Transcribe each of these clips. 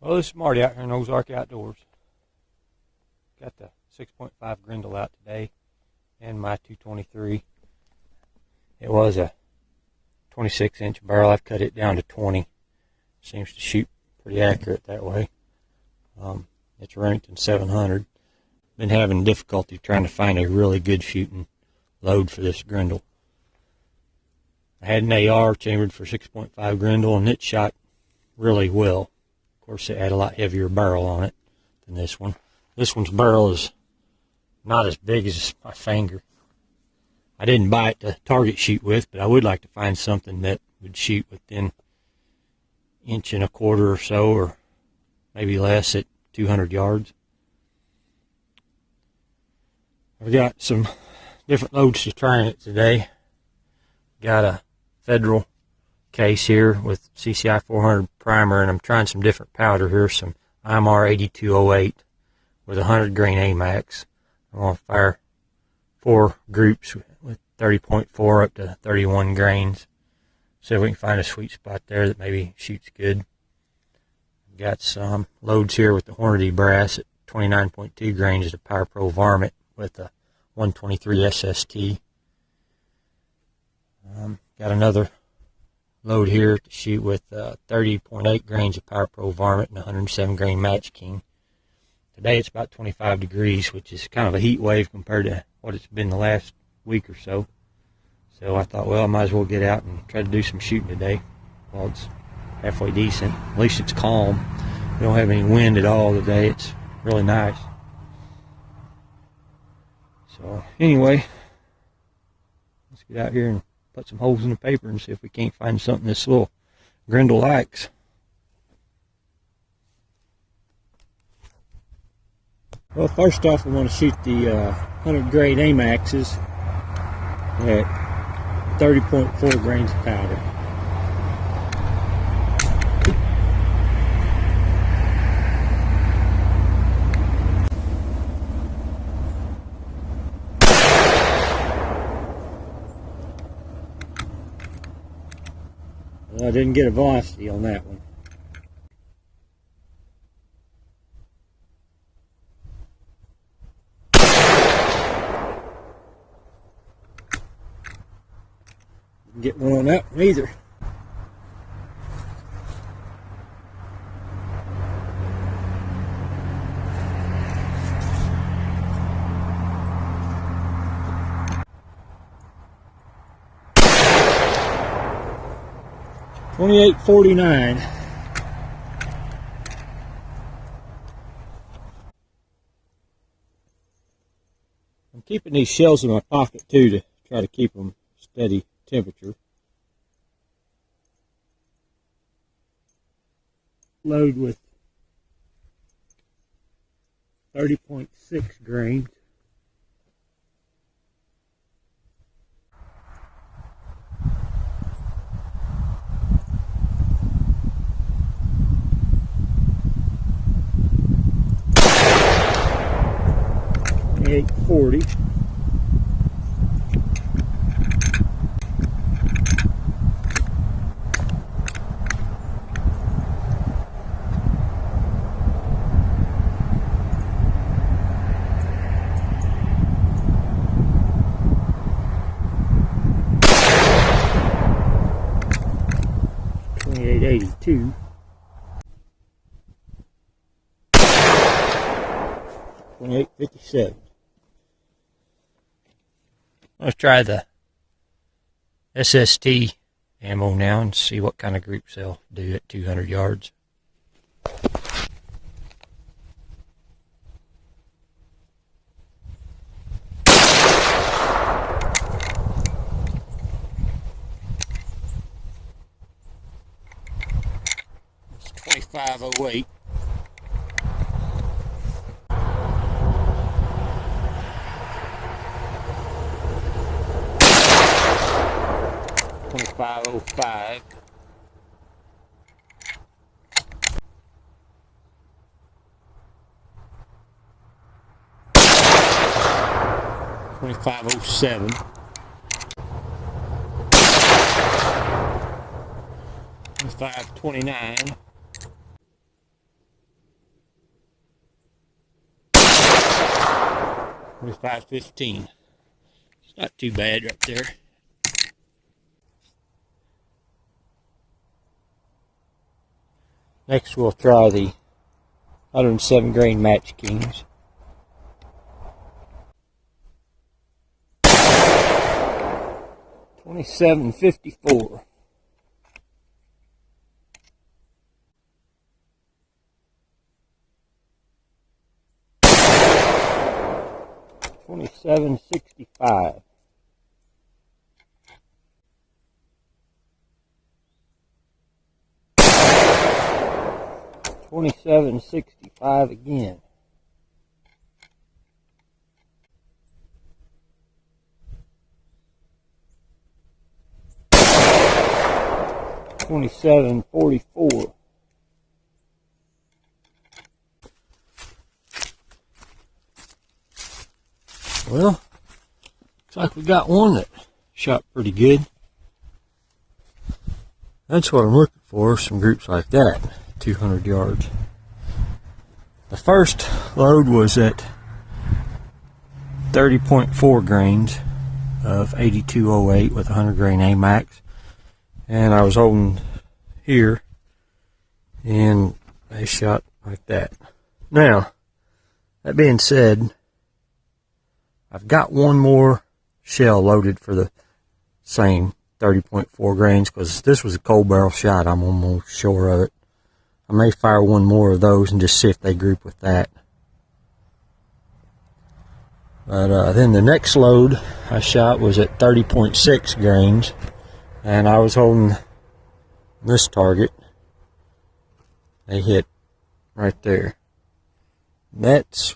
Well, this is Marty out here in Ozark Outdoors. Got the 6.5 Grendel out today and my 223. It was a 26-inch barrel. I've cut it down to 20. Seems to shoot pretty accurate that way. It's ranked in 700. Been having difficulty trying to find a really good shooting load for this Grendel. I had an AR chambered for 6.5 Grendel and it shot really well. Of course, it had a lot heavier barrel on it than this one. This one's barrel is not as big as my finger. I didn't buy it to target shoot with, but I would like to find something that would shoot within 1.25 inches or so, or maybe less at 200 yards. I've got some different loads to try in it today. Got a Federal case here with CCI 400 primer, and I'm trying some different powder here, some IMR 8208 with 100 grain AMAX. I'm going to fire 4 groups with 30.4 up to 31 grains. See if we can find a sweet spot there that maybe shoots good. Got some loads here with the Hornady brass at 29.2 grains at a Power Pro Varmint with a 123 SST. Got another load here to shoot with 30.8 grains of Power Pro Varmint and 107 grain Match King. Today it's about 25 degrees, which is kind of a heat wave compared to what it's been the last week or so. So I thought, well, I might as well get out and try to do some shooting today while it's halfway decent. At least it's calm. We don't have any wind at all today. It's really nice. So anyway, let's get out here and put some holes in the paper and see if we can't find something this little Grendel likes. Well, first off, I want to shoot the 100 grain AMAXs at 30.4 grains of powder. Well, I didn't get a velocity on that one. Didn't get one on that one either. $28.49. I'm keeping these shells in my pocket too to try to keep them steady temperature. Load with 30.6 grains. $28.40. $28.82. $28.57. Let's try the SST ammo now and see what kind of groups they'll do at 200 yards. It's 2508. $25.05. $25.07. $25.29. 515. It's not too bad right there. Next we'll try the 107 grain Match Kings. $27.54. $27.65. $27.65 again. $27.44. Well, looks like we got one that shot pretty good. That's what I'm looking for, some groups like that, 200 yards. The first load was at 30.4 grains of 8208 with 100 grain AMAX. And I was holding here, and they shot like that. Now, that being said, I've got one more shell loaded for the same 30.4 grains, because this was a cold barrel shot, I'm almost sure of it. I may fire one more of those and just see if they group with that. But then the next load I shot was at 30.6 grains, and I was holding this target. They hit right there. That's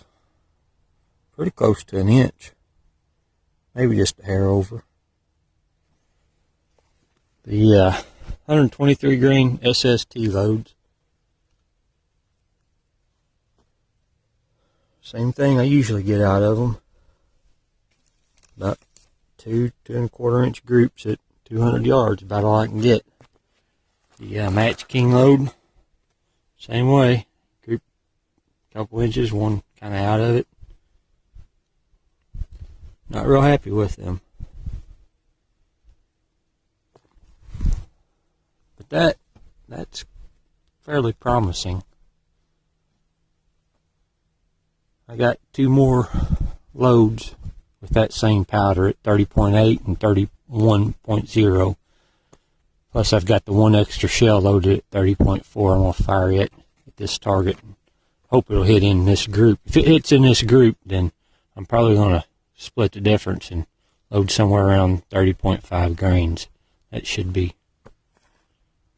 pretty close to an inch, maybe just a hair over. The 123 grain SST loads. Same thing I usually get out of them. About 2 2¼ inch groups at 200 yards, about all I can get. The Match King load, same way. Group a couple inches, one kind of out of it. Not real happy with them. But that's fairly promising. I got 2 more loads with that same powder at 30.8 and 31.0. Plus I've got the one extra shell loaded at 30.4. I'm going to fire it at this target. Hope it'll hit in this group. If it hits in this group, then I'm probably going to split the difference and load somewhere around 30.5 grains. That should be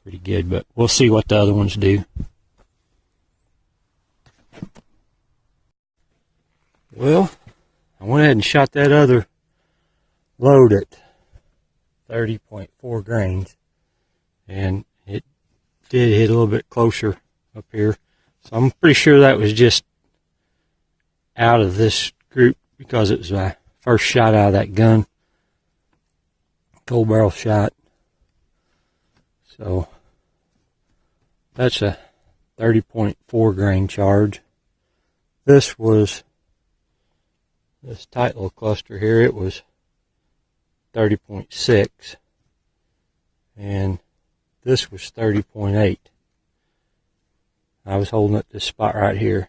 pretty good, but we'll see what the other ones do. Well, I went ahead and shot that other load at 30.4 grains, and it did hit a little bit closer up here. So I'm pretty sure that was just out of this group because it was my first shot out of that gun. Cold barrel shot. So that's a 30.4 grain charge. This was this tight little cluster here. It was 30.6, and this was 30.8. I was holding at this spot right here.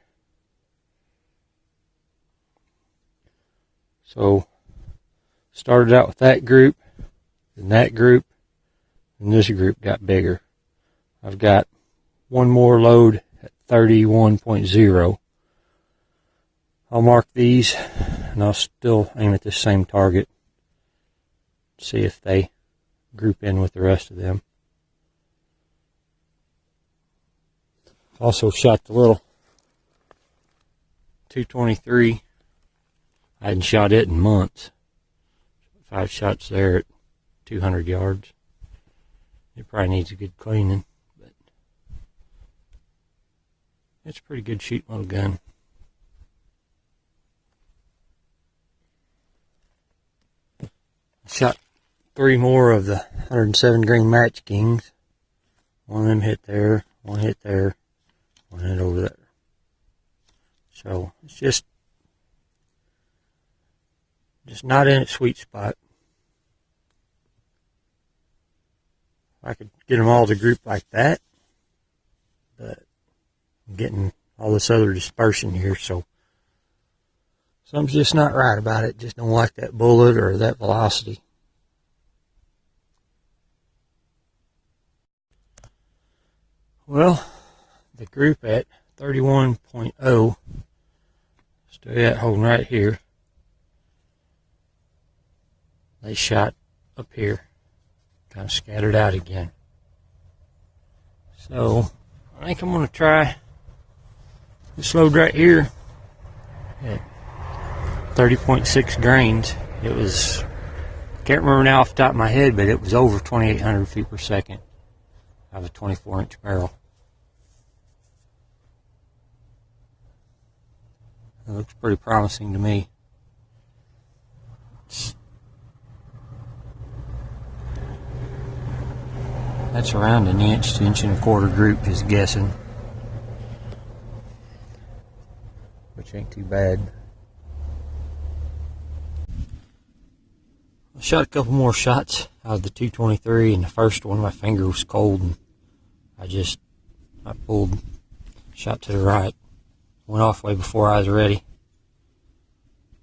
So started out with that group, and that group, and this group got bigger. I've got one more load at 31.0. I'll mark these, and I'll still aim at the same target. See if they group in with the rest of them. Also shot the little 223. I hadn't shot it in months. 5 shots there at 200 yards. It probably needs a good cleaning, but it's a pretty good shooting little gun. Shot 3 more of the 107 grain Match Kings. One of them hit there, one hit there, one hit over there. So it's just It's not in its sweet spot. I could get them all to group like that, but I'm getting all this other dispersion here, so something's just not right about it. Just don't like that bullet or that velocity. Well, the group at 31.0, still at holding right here. They shot up here, kind of scattered out again. So I think I'm going to try this load right here at 30.6 grains. It was, can't remember now off the top of my head, but it was over 2,800 feet per second out of a 24-inch barrel. It looks pretty promising to me. That's around an inch to inch and a quarter group, just guessing. Which ain't too bad. I shot a couple more shots out of the 223, and the first one my finger was cold and I pulled, shot to the right. Went off way before I was ready.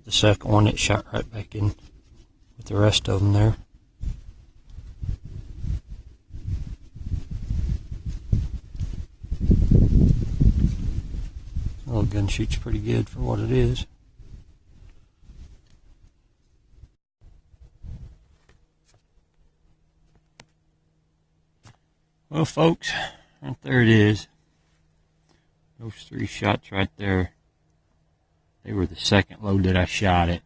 The second one, it shot right back in with the rest of them there. The little gun shoots pretty good for what it is. Well, folks, right there it is. Those 3 shots right there, they were the second load that I shot at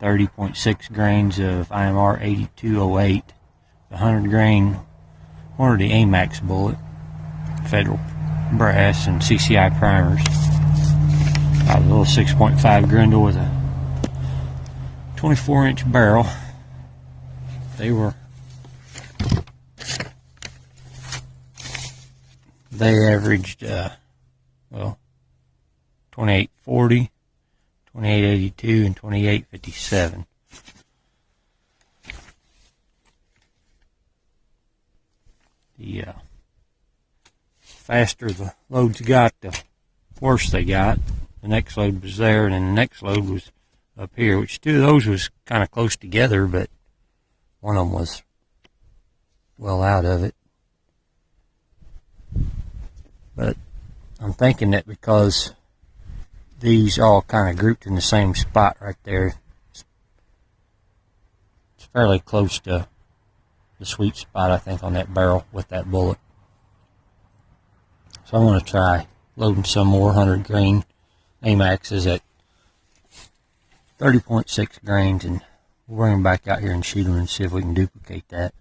30.6 grains of IMR 8208, the 100 grain quantity AMAX bullet, Federal brass and CCI primers. A little 6.5 Grendel with a 24-inch barrel. They averaged, well, 2840, 2882, and 2857. The faster the loads got, the worse they got. The next load was there, and then the next load was up here, which 2 of those was kind of close together, but one of them was well out of it. But I'm thinking that because these all kind of grouped in the same spot right there, it's fairly close to the sweet spot, I think, on that barrel with that bullet. So I'm going to try loading some more 100 grain AMAXs at 30.6 grains, and we'll bring them back out here and shoot them and see if we can duplicate that.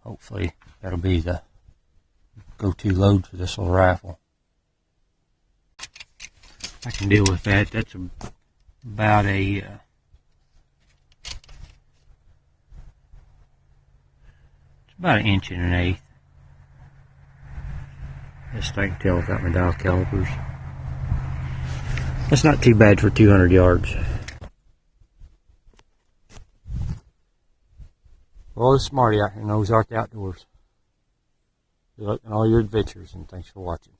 Hopefully that'll be the go-to load for this little rifle. I can deal with that. That's about a it's about 1 1/8 inches. Best I can tell without my dial calipers. That's not too bad for 200 yards. Well, it's Marty out here in Ozark Outdoors. Good luck in all your adventures, and thanks for watching.